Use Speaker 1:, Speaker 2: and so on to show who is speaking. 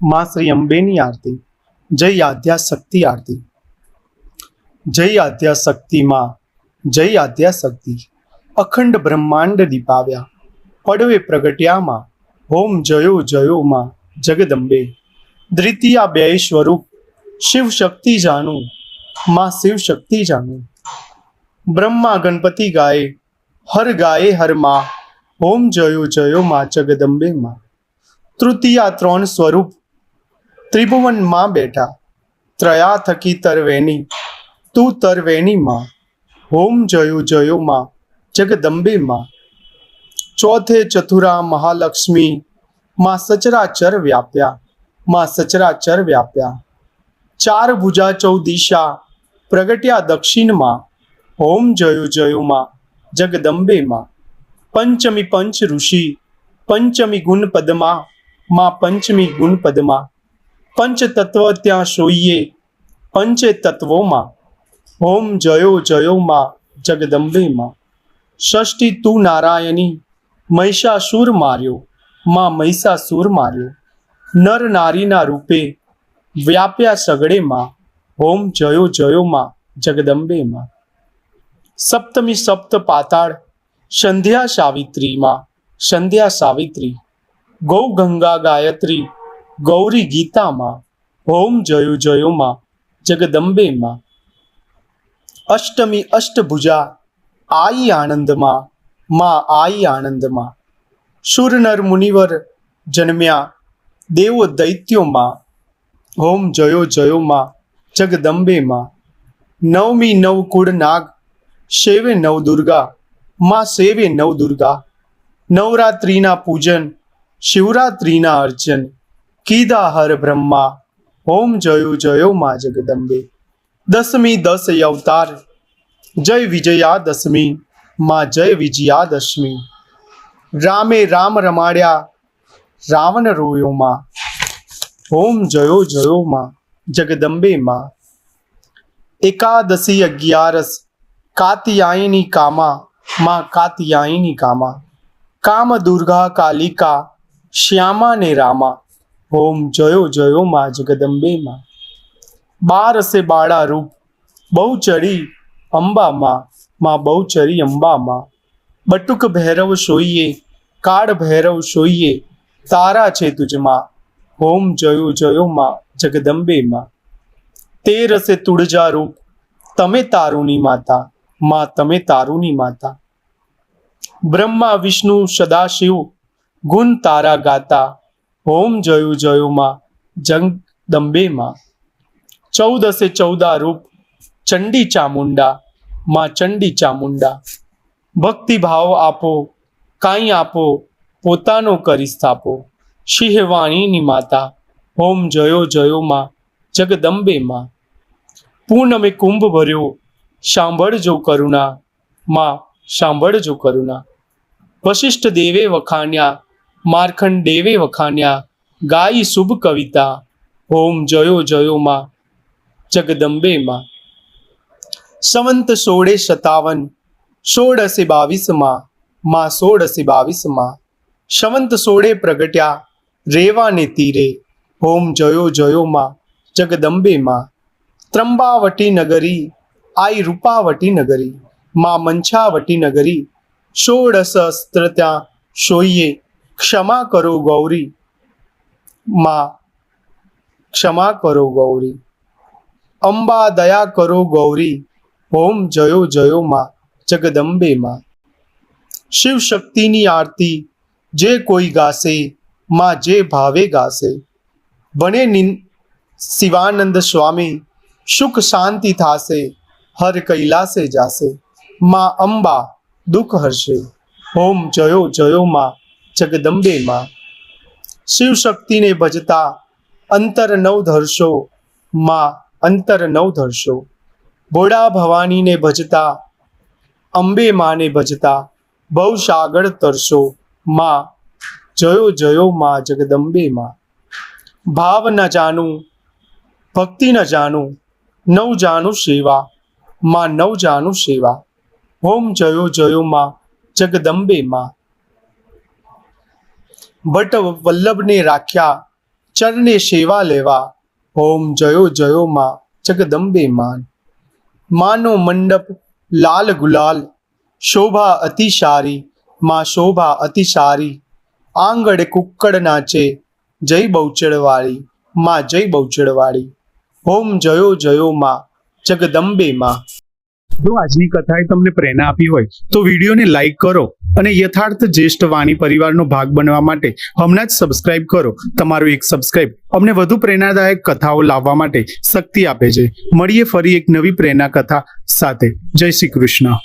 Speaker 1: માં શ્રી અંબેની આરતી. જય આદ્યાશક્તિ આરતી. જય આદ્યાશક્તિ માં, જય આદ્યાશક્તિ. અખંડ બ્રહ્માંડ દીપાવ્યા, પડવે પ્રગટ્યામાં. ઓમ જયો જયો માં જગદંબે. દ્વિતીયા બે સ્વરૂપ શિવ શક્તિ જાણું, માં શિવ શક્તિ જાણું. બ્રહ્મા ગણપતિ ગાય, હર ગાયે હર માં. ઓમ જયો જયો માં જગદંબે માં. તૃતીયા ત્રણ સ્વરૂપ ત્રિભુવન માં બેઠા, ત્રયા થકી તરવેની, તું તરવેની માં. ઓમ જયો જયો માં જગદંબે માં. ચોથે ચતુરા મહાલક્ષ્મી, માં સચરાચર વ્યાપ્યા, માં સચરાચર વ્યાપ્યા. ચાર ભુજા ચૌદિશા પ્રગટ્યા દક્ષિણમાં. ઓમ જયો જયો માં જગદંબે માં. પંચમી પંચ ઋષિ, પંચમી ગુણ પદમાં, માં પંચમી ગુણ પદમાં. પંચ તત્વ ત્યાં સોઈએ, પંચે તત્વોમાં. ઓમ જયો જયો માં જગદંબે માં. ષષ્ઠી તું નારાયણી, મહિષાસુર માર્યો, માં મહિષાસુર માર્યો. નર નારીના રૂપે વ્યાપ્યા સગડે માં. ઓમ જયો જયો માં જગદંબે માં. સપ્તમી સપ્ત પાતાળ, સંધ્યા સાવિત્રી માં, સંધ્યા સાવિત્રી. ગૌ ગંગા ગાયત્રી, ગૌરી ગીતા માં. ઓમ જયો જયો માં જગદંબે માં. અષ્ટમી અષ્ટભુજા, આઈ આનંદમાં, માં આઈ આનંદમાં. સુર નર મુનિવર જન્મ્યા, દેવો દૈત્યોમાં. ઓમ જયો જયો માં જગદંબે માં. નવમી નવ કુળ નાગ, સેવે નવ દુર્ગા, માં સેવે નવ દુર્ગા. નવરાત્રિના પૂજન, શિવરાત્રિના અર્ચન, કીધા હર બ્રહ્મા. ઓમ જયો જયો માં જગદંબે. દસમી દસ અવતાર, જય વિજયાદશમી, માં જય વિજયાદશમી. રામે રામ રમાડ્યા, રાવણ રોયો માં. ઓમ જયો જયો માં જગદંબે માં. એકાદશી અગિયારસ, કાત્યાયની કામા, માં કાત્યાયની કામા. કામ દુર્ગા કાલિકા, શ્યામા ને રામા. ઓમ જયો જયો માં જગદંબે માં. બારસે બાળા રૂપ, બહુચરી અંબામાં, માં બહુચરી અંબામાં. બટુક ભૈરવ સોઈએ, કાળ ભૈરવ સોઈએ, તારા છે તુજમાં. ઓમ જયો જયો માં જગદંબે માં. તેરસે તુળજા રૂપ, તમે તારુની માતા, માં તમે તારુની માતા. બ્રહ્મા વિષ્ણુ સદાશિવ, ગુણ તારા ગાતા. ઓમ જયો જયો માં જગદંબે માં. ચૌદસે ચૌદા રૂપ, ચંડી ચામુંડા, માં ચંડી ચામુંડા. ભક્તિ ભાવ આપો, કાંઈ આપો, પોતાનો કરી સ્થાપો. સિંહવાણીની માતા. ઓમ જયો જયો માં જગદંબે માં. પૂનમે કુંભ ભર્યો, સાંભળજો કરુણા, માં સાંભળજો કરુણા. વશિષ્ઠ દેવે વખાણ્યા, માર્ખંડ દેવે વખાણ્યા, ગાઈ શુભ કવિતા. ઓમ જયો જયો માં જગદંબે માં. સંવંત 1657, 1622 માં 1622. સંવંત 16 પ્રગટ્યા, રેવાને તીરે. ઓમ જયો જયો માં જગદંબે માં. ત્રંબાવટી નગરી, આઈ રૂપાવટી નગરી, માં મંછાવટી નગરી. 16 અસ્ત્ર ત્યાં સોઈએ, ક્ષમા કરો ગૌરી, માં ક્ષમા કરો ગૌરી. અંબા દયા કરો ગૌરી. ઓમ જયો જયો માં જગદંબે માં. શિવ શક્તિની આરતી જે કોઈ ગાશે, માં જે ભાવે ગાશે. વને શિવાનંદ સ્વામી, સુખ શાંતિ થાશે, હર કૈલાસે જાશે. માં અંબા દુઃખ હરશે. ઓમ જયો જયો માં જગદંબે માં. શિવ શક્તિને ભજતા અંતર નવ ધરશો, માં અંતર નવ ધરશો. ભોળા ભવાનીને ભજતા, અંબે માને ભજતા, ભવ સાગર તરશો. માં જયો જયો માં જગદંબે માં. ભાવ ન જાણું, ભક્તિ ન જાણું, નવ જાણું સેવા, માં નવ જાણું સેવા. ઓમ જયો જયો માં જગદંબે માં. ભટ્ટ વલ્લભને રાખ્યા, ચરણે સેવા લેવા, ઓમ જયો જયો માં જગદંબે માન. માનો મંડપ લાલ ગુલાલ, શોભા અતિ સારી, માં શોભા અતિ સારી. આંગણે કુક્કડ નાચે, જય બહુચરવાળી, માં જય બહુચરવાળી. ઓમ જયો જયો માં જગદંબે માં. જો આજની કથાએ તમને પ્રેરણા આપી હોય તો વિડીયોને લાઈક કરો અને યથાર્થ જ્યેષ્ઠ વાણી પરિવારનો ભાગ બનવા માટે હમણાં જ સબસ્ક્રાઇબ કરો. તમારું એક સબસ્ક્રાઇબ અમને વધુ પ્રેરણાદાયક કથાઓ લાવવા માટે શક્તિ આપે છે. મળીએ ફરી એક નવી પ્રેરણા કથા સાથે. જય શ્રી કૃષ્ણ.